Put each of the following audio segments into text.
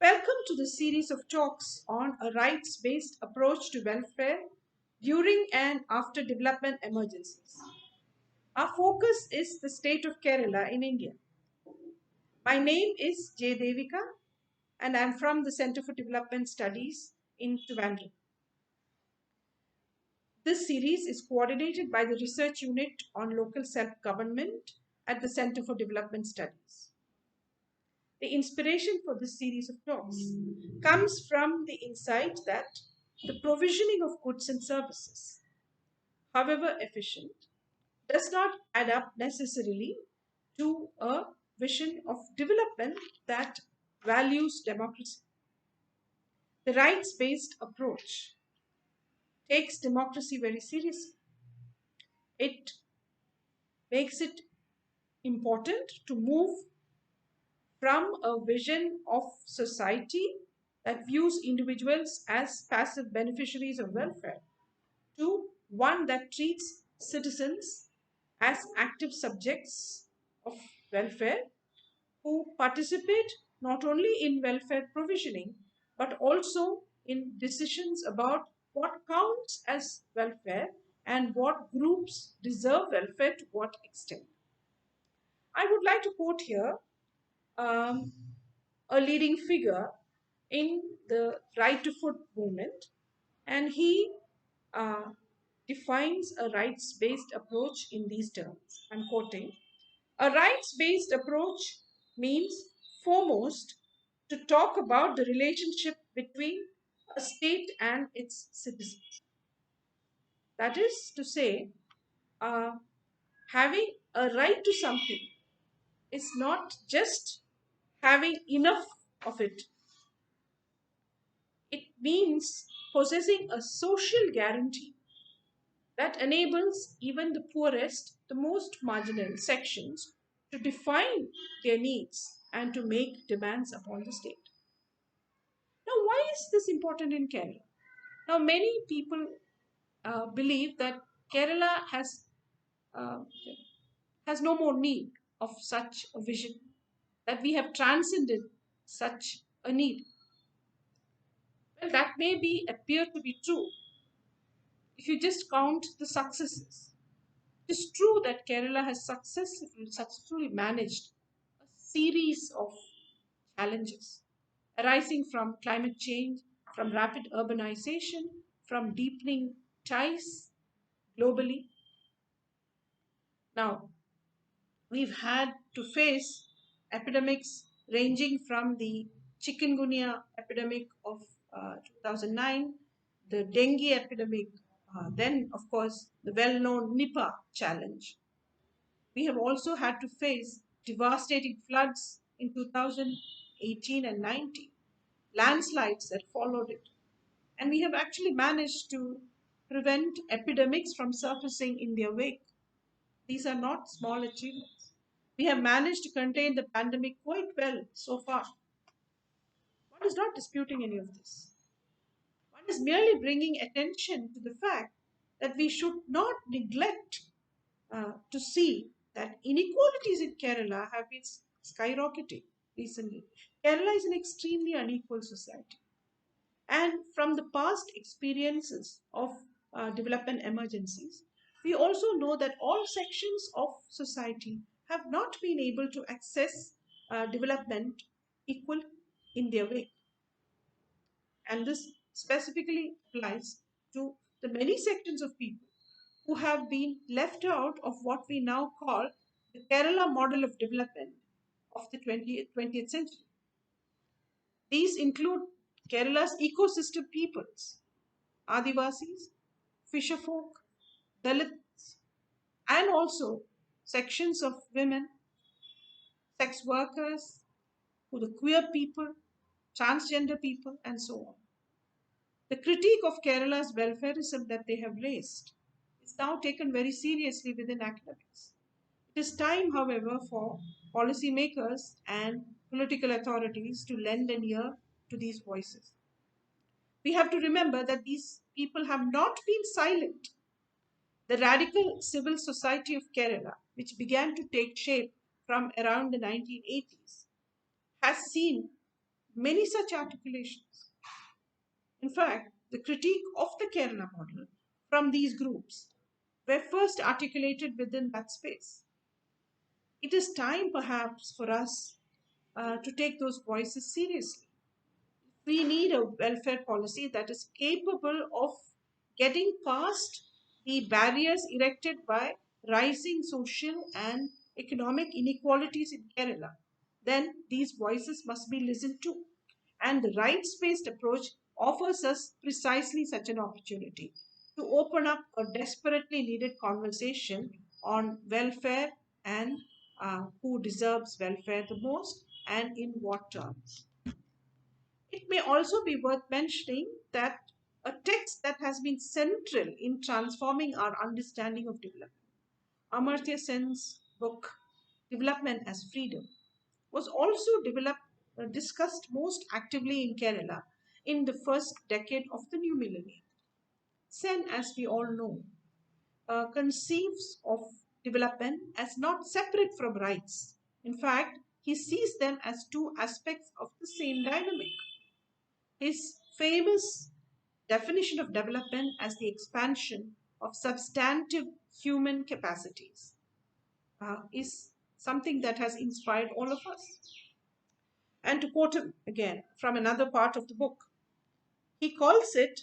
Welcome to the series of talks on a rights-based approach to welfare during and after development emergencies. Our focus is the state of Kerala in India. My name is J. Devika and I'm from the Center for Development Studies in Trivandrum. This series is coordinated by the Research Unit on Local Self-Government at the Center for Development Studies. The inspiration for this series of talks comes from the insight that the provisioning of goods and services, however efficient, does not add up necessarily to a vision of development that values democracy. The rights-based approach takes democracy very seriously. It makes it important to move from a vision of society that views individuals as passive beneficiaries of welfare to one that treats citizens as active subjects of welfare who participate not only in welfare provisioning but also in decisions about what counts as welfare and what groups deserve welfare to what extent. I would like to quote here um, a leading figure in the right to food movement, and he uh, defines a rights based approach in these terms. I'm quoting: a rights based approach means, foremost, to talk about the relationship between a state and its citizens. That is to say, uh, having a right to something is not just having enough of it. It means possessing a social guarantee that enables even the poorest, the most marginal sections to define their needs and to make demands upon the state. Now, why is this important in Kerala? Now, many people believe that Kerala uh, has no more need of such a vision, that we have transcended such a need. Well, that may be appear to be true if you just count the successes. It is true that Kerala has successfully managed a series of challenges arising from climate change, from rapid urbanization, from deepening ties globally. Now, we've had to face epidemics ranging from the chikungunya epidemic of 2009, the dengue epidemic, then, of course, the well known Nipah challenge. We have also had to face devastating floods in 2018 and 19, landslides that followed it. And we have actually managed to prevent epidemics from surfacing in their wake. These are not small achievements. We have managed to contain the pandemic quite well so far. One is not disputing any of this. One is merely bringing attention to the fact that we should not neglect to see that inequalities in Kerala have been skyrocketing recently. Kerala is an extremely unequal society. And from the past experiences of development emergencies, we also know that all sections of society have not been able to access development equal in their way. And this specifically applies to the many sections of people who have been left out of what we now call the Kerala model of development of the 20th century. These include Kerala's ecosystem peoples, Adivasis, fisherfolk, Dalits, and also sections of women, sex workers, who the queer people, transgender people, and so on. The critique of Kerala's welfareism that they have raised is now taken very seriously within academics. It is time, however, for policymakers and political authorities to lend an ear to these voices. We have to remember that these people have not been silent. The radical civil society of Kerala, which began to take shape from around the 1980s, has seen many such articulations. In fact, the critique of the Kerala model from these groups were first articulated within that space. It is time, perhaps, for us to take those voices seriously. We need a welfare policy that is capable of getting past the barriers erected by rising social and economic inequalities in Kerala. Then these voices must be listened to. And the rights-based approach offers us precisely such an opportunity to open up a desperately needed conversation on welfare and who deserves welfare the most and in what terms. It may also be worth mentioning that a text that has been central in transforming our understanding of development, Amartya Sen's book, Development as Freedom, was also discussed most actively in Kerala in the first decade of the new millennium. Sen, as we all know, conceives of development as not separate from rights. In fact, he sees them as two aspects of the same dynamic. His famous definition of development as the expansion of substantive human capacities is something that has inspired all of us. And to quote him again from another part of the book, he calls it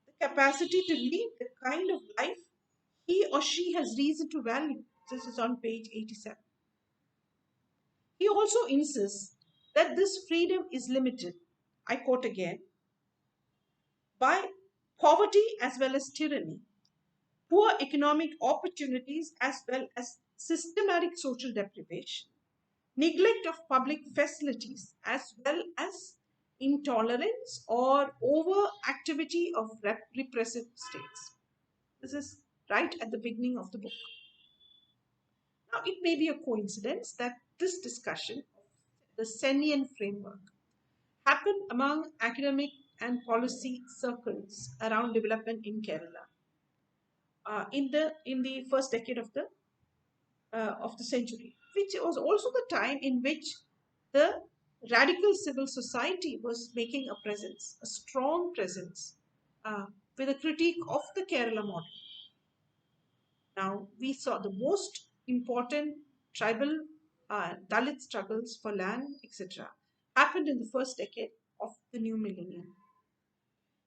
the capacity to lead the kind of life he or she has reason to value. This is on page 87. He also insists that this freedom is limited, I quote again, by poverty as well as tyranny, poor economic opportunities as well as systematic social deprivation, neglect of public facilities as well as intolerance or overactivity of repressive states. This is right at the beginning of the book. Now, it may be a coincidence that this discussion of the Senian framework happened among academic and policy circles around development in Kerala in the first decade of the century, which was also the time in which the radical civil society was making a presence, a strong presence, with a critique of the Kerala model. Now, we saw the most important tribal Dalit struggles for land, etc., happened in the first decade of the new millennium.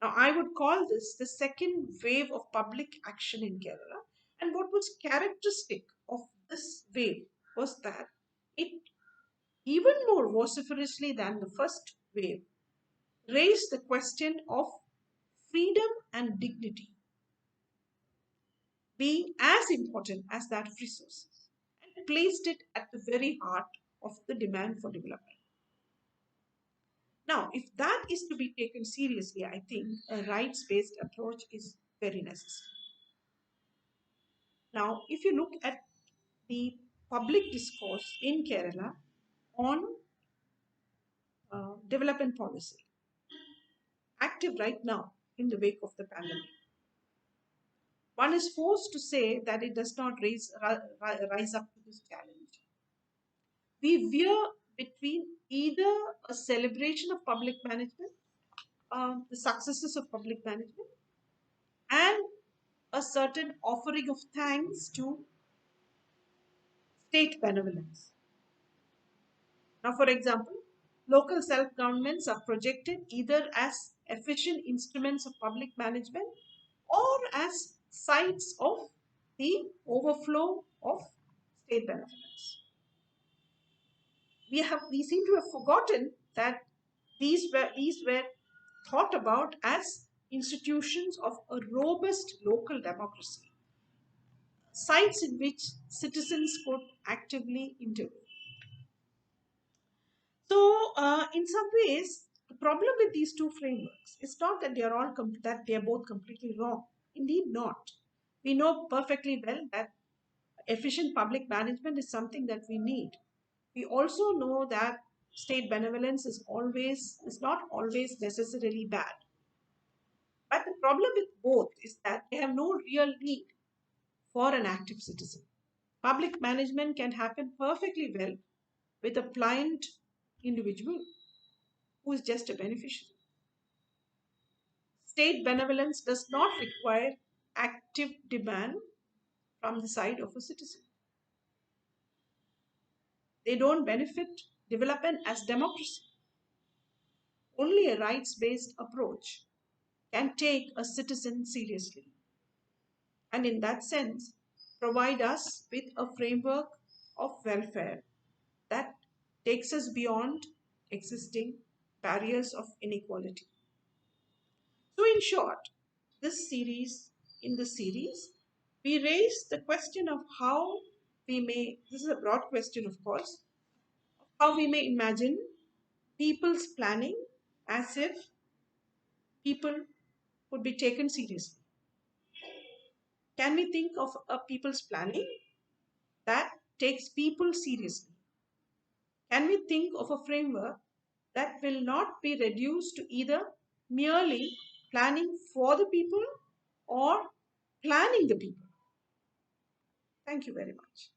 Now, I would call this the second wave of public action in Kerala. And what was characteristic of this wave was that it, even more vociferously than the first wave, raised the question of freedom and dignity being as important as that of resources and placed it at the very heart of the demand for development. Now, if that is to be taken seriously, I think a rights based approach is very necessary. Now, if you look at the public discourse in Kerala on development policy, active right now in the wake of the pandemic, one is forced to say that it does not rise up to this challenge. We veer between either a celebration of public management, the successes of public management, and a certain offering of thanks to state benevolence. Now, for example, local self governments are projected either as efficient instruments of public management or as sites of the overflow of state benevolence. We seem to have forgotten that these were thought about as institutions of a robust local democracy, sites in which citizens could actively intervene. So, in some ways, the problem with these two frameworks is not that they are both completely wrong. Indeed, not. We know perfectly well that efficient public management is something that we need. We also know that state benevolence is not always necessarily bad. But the problem with both is that they have no real need for an active citizen. Public management can happen perfectly well with a pliant individual who is just a beneficiary. State benevolence does not require active demand from the side of a citizen. They don't benefit development as democracy. Only a rights-based approach can take a citizen seriously, and in that sense, provide us with a framework of welfare that takes us beyond existing barriers of inequality. So, in short, in this series, we raise the question of how we may, this is a broad question, of course, how we may imagine people's planning as if people would be taken seriously. Can we think of a people's planning that takes people seriously? Can we think of a framework that will not be reduced to either merely planning for the people or planning the people? Thank you very much.